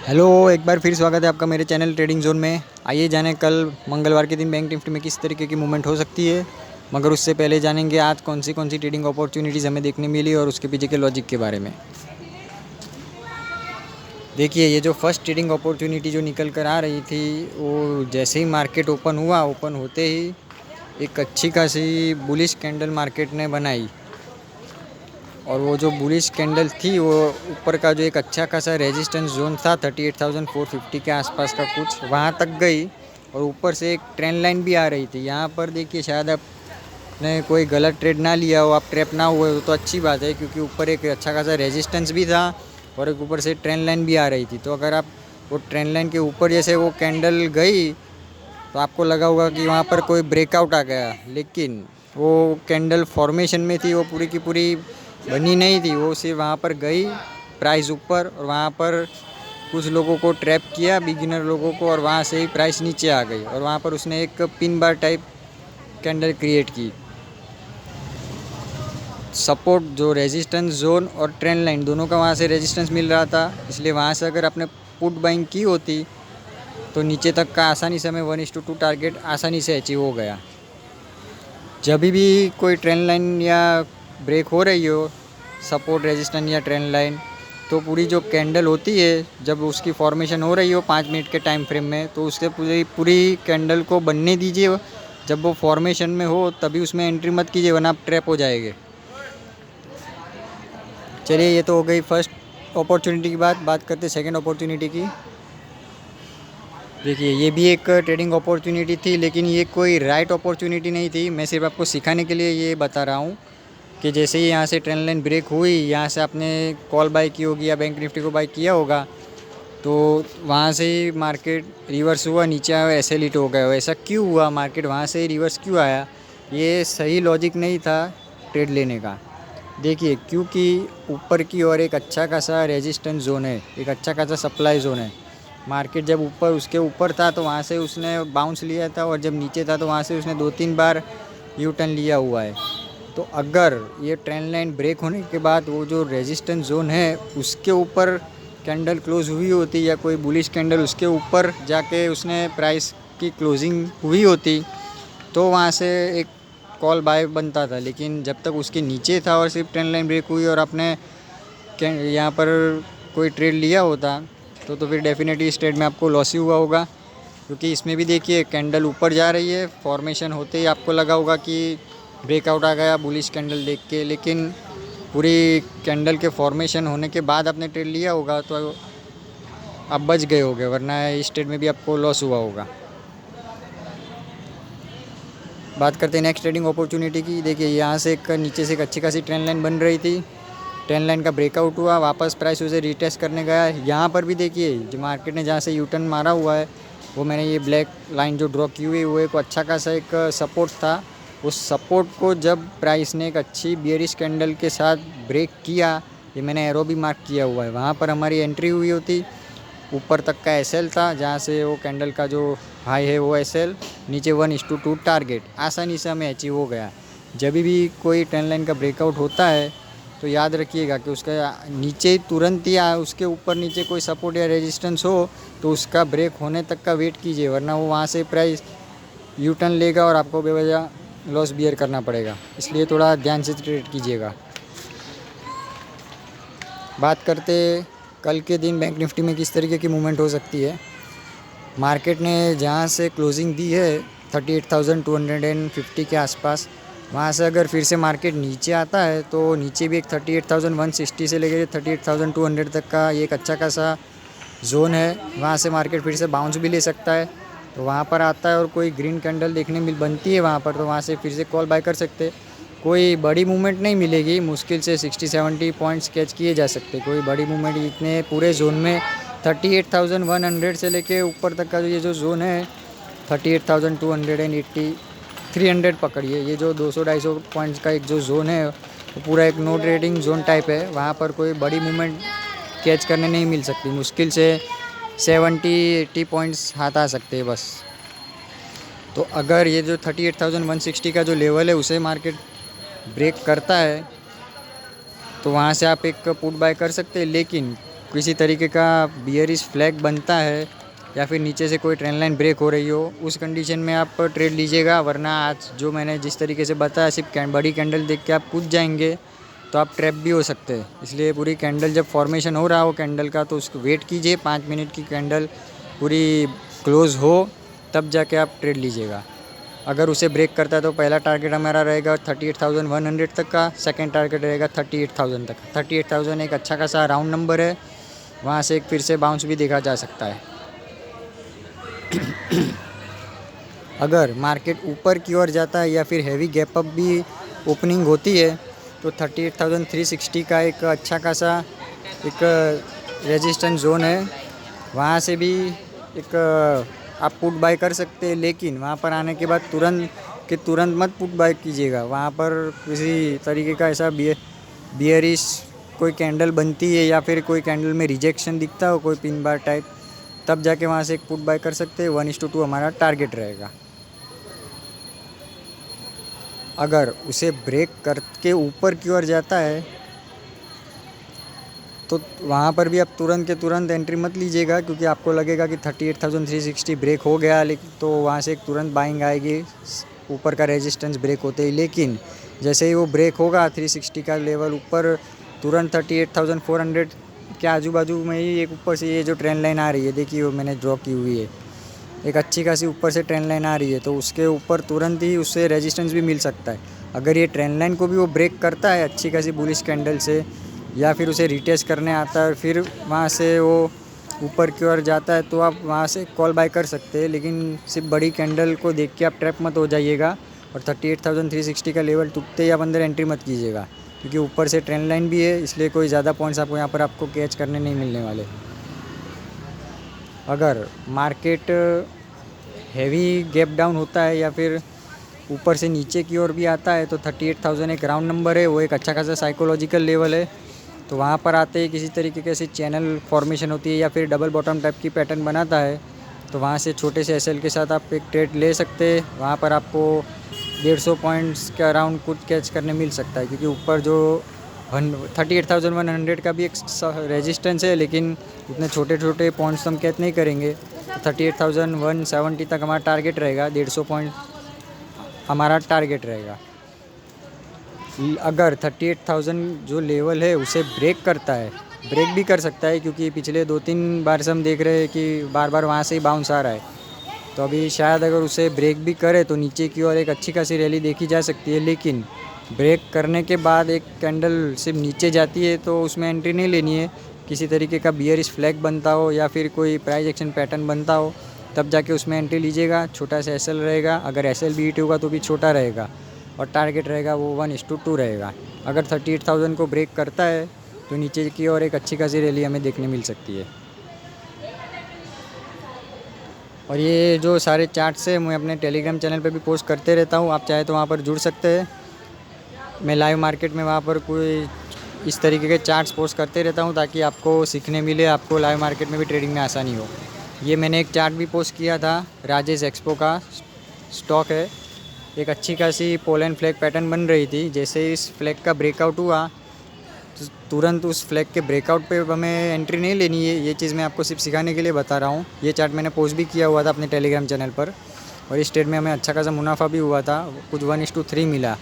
Hello, एक बार फिर स्वागत है आपका मेरे चैनल ट्रेडिंग जोन में। आइए जानें कल मंगलवार के दिन बैंक निफ्टी में किस तरीके की मूवमेंट हो सकती है। मगर उससे पहले जानेंगे आज कौन सी ट्रेडिंग अपॉर्चुनिटीज़ हमें देखने मिली और उसके पीछे के लॉजिक के बारे में। देखिए, ये जो फर्स्ट ट्रेडिंग अपॉर्चुनिटी जो निकल कर आ रही थी, वो जैसे ही मार्केट ओपन हुआ, ओपन होते ही एक अच्छी खासी बुलिश कैंडल मार्केट ने बनाई। और वो जो बुलिश कैंडल थी, वो ऊपर का जो एक अच्छा खासा रेजिस्टेंस जोन था 38,450 के आसपास का कुछ, वहाँ तक गई। और ऊपर से एक ट्रेंड लाइन भी आ रही थी। यहाँ पर देखिए, शायद आपने कोई गलत ट्रेड ना लिया हो, आप ट्रैप ना हुए हो तो अच्छी बात है, क्योंकि ऊपर एक अच्छा खासा रेजिस्टेंस भी था और एक ऊपर से ट्रेंड लाइन भी आ रही थी। तो अगर आप वो ट्रेंड लाइन के ऊपर जैसे वो कैंडल गई तो आपको लगा होगा कि वहाँ पर कोई ब्रेकआउट आ गया, लेकिन वो कैंडल फॉर्मेशन में थी, वो पूरी की पूरी बनी नहीं थी। वो सिर्फ वहाँ पर गई प्राइस ऊपर और वहाँ पर कुछ लोगों को ट्रैप किया, बिगिनर लोगों को, और वहाँ से ही प्राइस नीचे आ गई और वहाँ पर उसने एक pin bar type candle create की। सपोर्ट जो रेजिस्टेंस जोन और ट्रेंड लाइन दोनों का वहाँ से रेजिस्टेंस मिल रहा था, इसलिए वहाँ से अगर आपने पुट बाइंग की होती तो नीचे तक का आसानी से हमें 1:2 टारगेट आसानी से अचीव हो गया। जब भी कोई ट्रेंड लाइन या ब्रेक हो रही हो, सपोर्ट रेजिस्टेंस या ट्रेंड लाइन, तो पूरी जो कैंडल होती है, जब उसकी फॉर्मेशन हो रही हो 5 मिनट के टाइम फ्रेम में, तो उससे पूरी कैंडल को बनने दीजिए। जब वो फॉर्मेशन में हो तभी उसमें एंट्री मत कीजिए, वरना आप ट्रैप हो जाएंगे। चलिए, ये तो हो गई फर्स्ट अपॉर्चुनिटी की बात करते सेकंड अपॉर्चुनिटी की। देखिए, ये भी एक ट्रेडिंग अपॉर्चुनिटी थी, लेकिन ये कोई राइट अपॉर्चुनिटी नहीं थी। मैं सिर्फ आपको सिखाने के लिए ये बता रहा हूँ कि जैसे ही यहाँ से ट्रेंड लाइन ब्रेक हुई, यहाँ से आपने कॉल बाय की होगी या बैंक निफ्टी को बाय किया होगा, तो वहाँ से ही मार्केट रिवर्स हुआ, नीचे आया, ऐसे हिट हो गया। ऐसा क्यों हुआ, मार्केट वहाँ से ही रिवर्स क्यों आया? ये सही लॉजिक नहीं था ट्रेड लेने का। देखिए, क्योंकि ऊपर की ओर एक अच्छा खासा रेजिस्टेंस जोन है, एक अच्छा खासा सप्लाई जोन है। मार्केट जब ऊपर उसके ऊपर था तो वहाँ से उसने बाउंस लिया था, और जब नीचे था तो वहाँ से उसने 2-3 बार यू टर्न लिया हुआ है। तो अगर ये ट्रेंड लाइन ब्रेक होने के बाद वो जो रेजिस्टेंस जोन है उसके ऊपर कैंडल क्लोज हुई होती, या कोई बुलिश कैंडल उसके ऊपर जाके उसने प्राइस की क्लोजिंग हुई होती, तो वहाँ से एक कॉल बाय बनता था। लेकिन जब तक उसके नीचे था और सिर्फ ट्रेंड लाइन ब्रेक हुई और आपने यहाँ पर कोई ट्रेड लिया होता, तो फिर डेफिनेटली इस ट्रेड में आपको लॉस ही हुआ होगा। क्योंकि इसमें भी देखिए, कैंडल ऊपर जा रही है, फॉर्मेशन होते ही आपको लगा होगा कि ब्रेकआउट आ गया बुलिश कैंडल देख के, लेकिन पूरी कैंडल के फॉर्मेशन होने के बाद आपने ट्रेड लिया होगा तो आप बच गए होगे, वरना इस ट्रेड में भी आपको लॉस हुआ होगा। बात करते हैं नेक्स्ट ट्रेडिंग अपॉर्चुनिटी की। देखिए, यहाँ से एक नीचे से एक अच्छी खासी ट्रेंड लाइन बन रही थी, ट्रेंड लाइन का ब्रेकआउट हुआ, वापस प्राइस उसे रीटेस्ट करने गया। यहाँ पर भी देखिए, जो मार्केट ने जहाँ से यू टर्न मारा हुआ है, वो मैंने ये ब्लैक लाइन जो ड्रॉ की हुई है, वो एक अच्छा खासा एक सपोर्ट था। उस सपोर्ट को जब प्राइस ने एक अच्छी बियरिश कैंडल के साथ ब्रेक किया, ये मैंने एरो भी मार्क किया हुआ है, वहाँ पर हमारी एंट्री हुई होती। ऊपर तक का एसएल था, जहाँ से वो कैंडल का जो हाई है वो एसएल, नीचे 1:2 टारगेट आसानी से हमें अचीव हो गया। जब भी कोई ट्रेंड लाइन का ब्रेकआउट होता है तो याद रखिएगा कि उसका नीचे तुरंत या उसके ऊपर नीचे कोई सपोर्ट या रेजिस्टेंस हो तो उसका ब्रेक होने तक का वेट कीजिए, वरना वो वहाँ से प्राइस यू टर्न लेगा और आपको बेवजह लॉस बियर करना पड़ेगा। इसलिए थोड़ा ध्यान से ट्रेड कीजिएगा। बात करते कल के दिन बैंक निफ्टी में किस तरीके की मूवमेंट हो सकती है। मार्केट ने जहाँ से क्लोजिंग दी है 38,250 के आसपास, वहाँ से अगर फिर से मार्केट नीचे आता है तो नीचे भी एक 38,160 से लेकर 38,200 तक का ये एक अच्छा खासा जोन है। वहाँ से मार्केट फिर से बाउंस भी ले सकता है। तो वहाँ पर आता है और कोई ग्रीन कैंडल देखने मिल बनती है वहाँ पर, तो वहाँ से फिर से कॉल बाय कर सकते। कोई बड़ी मूवमेंट नहीं मिलेगी, मुश्किल से 60-70 पॉइंट्स कैच किए जा सकते। कोई बड़ी मूवमेंट इतने पूरे जोन में 38,100 से लेके ऊपर तक का ये जो जोन है 38,280 300 पकड़िए, ये जो 200-250 पॉइंट्स का एक जो जोन है वो पूरा एक नो ट्रेडिंग जोन टाइप है। वहाँ पर कोई बड़ी मूवमेंट कैच करने नहीं मिल सकती, मुश्किल से 70-80 पॉइंट्स हाथ आ सकते हैं बस। तो अगर ये जो 38,160 का जो लेवल है उसे मार्केट ब्रेक करता है तो वहाँ से आप एक पुट बाय कर सकते हैं। लेकिन किसी तरीके का बियरिश फ्लैग बनता है या फिर नीचे से कोई ट्रेंड लाइन ब्रेक हो रही हो, उस कंडीशन में आप ट्रेड लीजिएगा। वरना आज जो मैंने जिस तरीके से बताया, सिर्फ बड़ी कैंडल देख के आप कूद जाएंगे तो आप ट्रैप भी हो सकते हैं। इसलिए पूरी कैंडल जब फॉर्मेशन हो रहा हो कैंडल का, तो उसको वेट कीजिए 5 मिनट की कैंडल पूरी क्लोज़ हो, तब जाके आप ट्रेड लीजिएगा। अगर उसे ब्रेक करता है तो पहला टारगेट हमारा रहेगा 38,100 तक का, सेकंड टारगेट रहेगा 38,000 तक। 38,000 एक अच्छा खासा राउंड नंबर है, वहाँ से एक फिर से बाउंस भी देखा जा सकता है। अगर मार्केट ऊपर की ओर जाता है या फिर हैवी गैप अप भी ओपनिंग होती है तो 38,360 का एक अच्छा खासा एक रेजिस्टेंस जोन है, वहाँ से भी एक आप पुट बाय कर सकते हैं। लेकिन वहाँ पर आने के बाद तुरंत मत पुट बाय कीजिएगा। वहाँ पर किसी तरीके का ऐसा बियरिश कोई कैंडल बनती है या फिर कोई कैंडल में रिजेक्शन दिखता हो, कोई पिन बार टाइप, तब जाके वहाँ से एक पुट बाय कर सकते हैं। 1:2 हमारा टारगेट रहेगा। अगर उसे ब्रेक करके ऊपर की ओर जाता है तो वहाँ पर भी आप तुरंत के तुरंत एंट्री मत लीजिएगा, क्योंकि आपको लगेगा कि 38,360 ब्रेक हो गया, लेकिन तो वहाँ से एक तुरंत बाइंग आएगी ऊपर का रेजिस्टेंस ब्रेक होते ही। लेकिन जैसे ही वो ब्रेक होगा 360 का लेवल ऊपर, तुरंत 38,400 के आजू बाजू में ही एक ऊपर से ये जो ट्रेंड लाइन आ रही है, देखिए वो मैंने ड्रॉ की हुई है, एक अच्छी खासी ऊपर से ट्रेंड लाइन आ रही है, तो उसके ऊपर तुरंत ही उससे रेजिस्टेंस भी मिल सकता है। अगर ये ट्रेंड लाइन को भी वो ब्रेक करता है अच्छी खासी बुलिश कैंडल से, या फिर उसे रिटेस्ट करने आता है, फिर वहाँ से वो ऊपर की ओर जाता है, तो आप वहाँ से कॉल बाय कर सकते हैं। लेकिन सिर्फ बड़ी कैंडल को देख के आप ट्रैप मत हो जाइएगा, और 38,360 का लेवल टूटते ही आप अंदर एंट्री मत कीजिएगा, क्योंकि ऊपर से ट्रेंड लाइन भी है, इसलिए कोई ज़्यादा पॉइंट्स आपको यहाँ पर आपको कैच करने नहीं मिलने वाले। अगर मार्केट हैवी गैप डाउन होता है या फिर ऊपर से नीचे की ओर भी आता है तो 38,000 एक राउंड नंबर है, वो एक अच्छा खासा साइकोलॉजिकल लेवल है। तो वहाँ पर आते ही किसी तरीके की ऐसी चैनल फॉर्मेशन होती है या फिर डबल बॉटम टाइप की पैटर्न बनाता है, तो वहाँ से छोटे से एसएल के साथ आप एक ट्रेड ले सकते हैं। वहाँ पर आपको 150 पॉइंट्स के अराउंड कुछ कैच करने मिल सकता है, क्योंकि ऊपर जो 38,100 का भी एक रेजिस्टेंस है, लेकिन उतने छोटे छोटे पॉइंट्स हम कैच नहीं करेंगे। 38,170 तक हमारा टारगेट रहेगा, 150 पॉइंट हमारा टारगेट रहेगा। अगर 38,000 जो लेवल है उसे ब्रेक करता है, ब्रेक भी कर सकता है, क्योंकि पिछले 2-3 बार से हम देख रहे हैं कि बार बार वहाँ से ही बाउंस आ रहा है। तो अभी शायद अगर उसे ब्रेक भी करे तो नीचे की ओर एक अच्छी खासी रैली देखी जा सकती है। लेकिन ब्रेक करने के बाद एक कैंडल सिर्फ नीचे जाती है तो उसमें एंट्री नहीं लेनी है। किसी तरीके का बियरिश फ्लैग बनता हो या फिर कोई प्राइस एक्शन पैटर्न बनता हो, तब जाके उसमें एंट्री लीजिएगा। छोटा सा एसएल रहेगा, अगर एसएल भी हिट होगा तो भी छोटा रहेगा, और टारगेट रहेगा वो 1:2 रहेगा। अगर 38,000 को ब्रेक करता है तो नीचे की ओर एक अच्छी खासी रैली हमें देखने मिल सकती है। और ये जो सारे चार्ट्स है मैं अपने टेलीग्राम चैनल पे भी पोस्ट करते रहता हूँ, आप चाहे तो वहाँ पर जुड़ सकते हैं। मैं लाइव मार्केट में वहाँ पर कोई इस तरीके के चार्ट्स पोस्ट करते रहता हूँ, ताकि आपको सीखने मिले, आपको लाइव मार्केट में भी ट्रेडिंग में आसानी हो। ये मैंने एक चार्ट भी पोस्ट किया था, राजेश एक्सपो का स्टॉक है, एक अच्छी खासी पोलैंड फ्लैग पैटर्न बन रही थी। जैसे इस फ्लैग का ब्रेकआउट हुआ तो तुरंत उस फ्लैग के ब्रेकआउट पे हमें एंट्री नहीं लेनी है। ये चीज़ मैं आपको सिर्फ सिखाने के लिए बता रहा हूँ। ये चार्ट मैंने पोस्ट भी किया हुआ था अपने टेलीग्राम चैनल पर, और इस ट्रेड में हमें अच्छा खासा मुनाफा भी हुआ था, कुछ 1:3 मिला।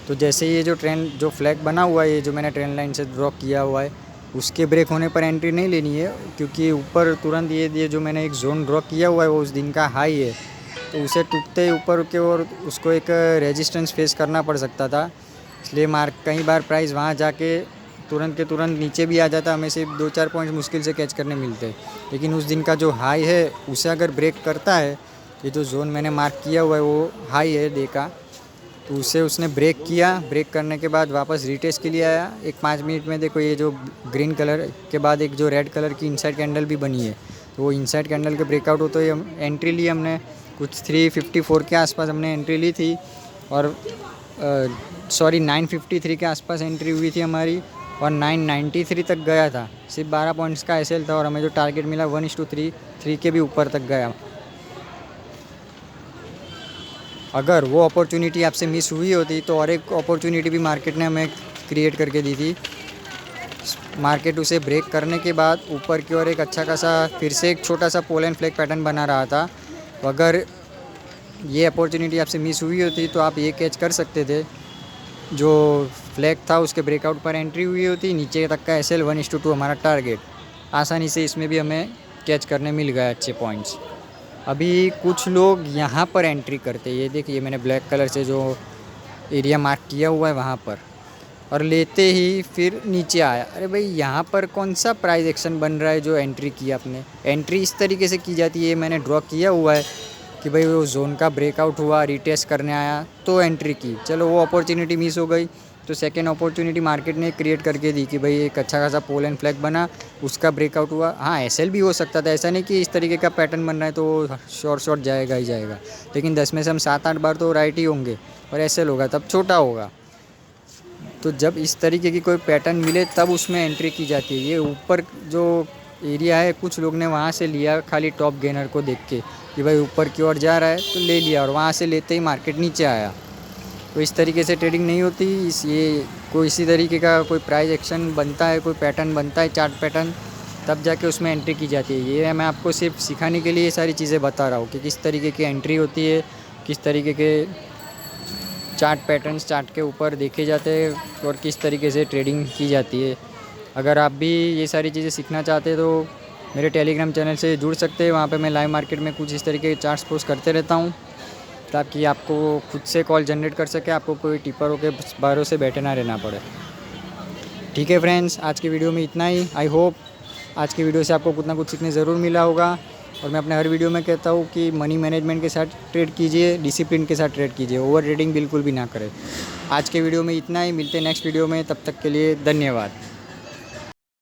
तो जैसे ये जो जो फ्लैग बना हुआ है, ये जो मैंने ट्रेंड लाइन से ड्रॉ किया हुआ है, उसके ब्रेक होने पर एंट्री नहीं लेनी है, क्योंकि ऊपर तुरंत ये जो मैंने एक जोन ड्रॉ किया हुआ है वो उस दिन का हाई है, तो उसे टूटते ही ऊपर के और उसको एक रेजिस्टेंस फेस करना पड़ सकता था। इसलिए कई बार प्राइस वहाँ जाके तुरंत के तुरंत नीचे भी आ जाता, हमें सिर्फ 2-4 पॉइंट्स मुश्किल से कैच करने मिलते। लेकिन उस दिन का जो हाई है उसे अगर ब्रेक करता है, ये जो जोन मैंने मार्क किया हुआ है वो हाई है डे का, तो उसे उसने ब्रेक किया। ब्रेक करने के बाद वापस रिटेस्ट के लिए आया। एक 5 मिनट में देखो ये जो ग्रीन कलर के बाद एक जो रेड कलर की इनसाइड कैंडल भी बनी है, तो वो इनसाइड कैंडल के ब्रेकआउट होते ही हम एंट्री ली। हमने कुछ 354 के आसपास हमने एंट्री ली थी, और 953 के आसपास एंट्री हुई थी हमारी, और 993 तक गया था। सिर्फ 12 पॉइंट्स का एसएल था, और हमें जो टारगेट मिला 1:3 के भी ऊपर तक गया। अगर वो अपॉर्चुनिटी आपसे मिस हुई होती तो और एक अपॉर्चुनिटी भी मार्केट ने हमें क्रिएट करके दी थी। मार्केट उसे ब्रेक करने के बाद ऊपर की ओर एक अच्छा खासा फिर से एक छोटा सा पोल एंड फ्लैग पैटर्न बना रहा था। तो अगर ये अपॉर्चुनिटी आपसे मिस हुई होती तो आप ये कैच कर सकते थे। जो फ्लैग था उसके ब्रेकआउट पर एंट्री हुई होती, नीचे तक का SL 1:2 हमारा टारगेट, आसानी से इसमें भी हमें कैच करने मिल गए अच्छे पॉइंट्स। अभी कुछ लोग यहाँ पर एंट्री करते, ये देखिए मैंने ब्लैक कलर से जो एरिया मार्क किया हुआ है वहाँ पर, और लेते ही फिर नीचे आया। अरे भाई यहाँ पर कौन सा प्राइस एक्शन बन रहा है जो एंट्री किया आपने? एंट्री इस तरीके से की जाती है, मैंने ड्रॉ किया हुआ है कि भाई वो जोन का ब्रेकआउट हुआ, रीटेस्ट करने आया तो एंट्री की। चलो वो अपॉर्चुनिटी मिस हो गई, तो सेकेंड अपॉर्चुनिटी मार्केट ने क्रिएट करके दी कि भाई एक अच्छा खासा पोल एंड फ्लैग बना, उसका ब्रेकआउट हुआ। हाँ SL भी हो सकता था, ऐसा नहीं कि इस तरीके का पैटर्न बन रहा है तो शॉर्ट जाएगा ही जाएगा, लेकिन 10 में से हम 7-8 बार तो राइट ही होंगे और SL होगा तब छोटा होगा। तो जब इस तरीके की कोई पैटर्न मिले तब उसमें एंट्री की जाती है। ये ऊपर जो एरिया है कुछ लोग ने वहाँ से लिया खाली टॉप गेनर को देख के कि भाई ऊपर की ओर जा रहा है तो ले लिया, और वहाँ से लेते ही मार्केट नीचे आया। तो इस तरीके से ट्रेडिंग नहीं होती। ये कोई इसी तरीके का कोई प्राइस एक्शन बनता है, कोई पैटर्न बनता है, चार्ट पैटर्न, तब जाके उसमें एंट्री की जाती है। ये मैं आपको सिर्फ सिखाने के लिए ये सारी चीज़ें बता रहा हूँ कि किस तरीके की एंट्री होती है, किस तरीके के चार्ट पैटर्न्स चार्ट के ऊपर देखे जाते हैं और किस तरीके से ट्रेडिंग की जाती है। अगर आप भी ये सारी चीज़ें सीखना चाहते हैं तो मेरे टेलीग्राम चैनल से जुड़ सकते हैं। वहाँ पे मैं लाइव मार्केट में कुछ इस तरीके के चार्ट्स पोस्ट करते रहता हूँ ताकि आपको खुद से कॉल जनरेट कर सके, आपको कोई टिपरों के भरोसे बैठे ना रहना पड़े। ठीक है फ्रेंड्स, आज की वीडियो में इतना ही। आई होप आज की वीडियो से आपको कुछ ना कुछ सीखने ज़रूर मिला होगा। और मैं अपने हर वीडियो में कहता हूँ कि मनी मैनेजमेंट के साथ ट्रेड कीजिए, डिसिप्लिन के साथ ट्रेड कीजिए, ओवर ट्रेडिंग बिल्कुल भी ना करें। आज के वीडियो में इतना ही, मिलते हैं नेक्स्ट वीडियो में, तब तक के लिए धन्यवाद।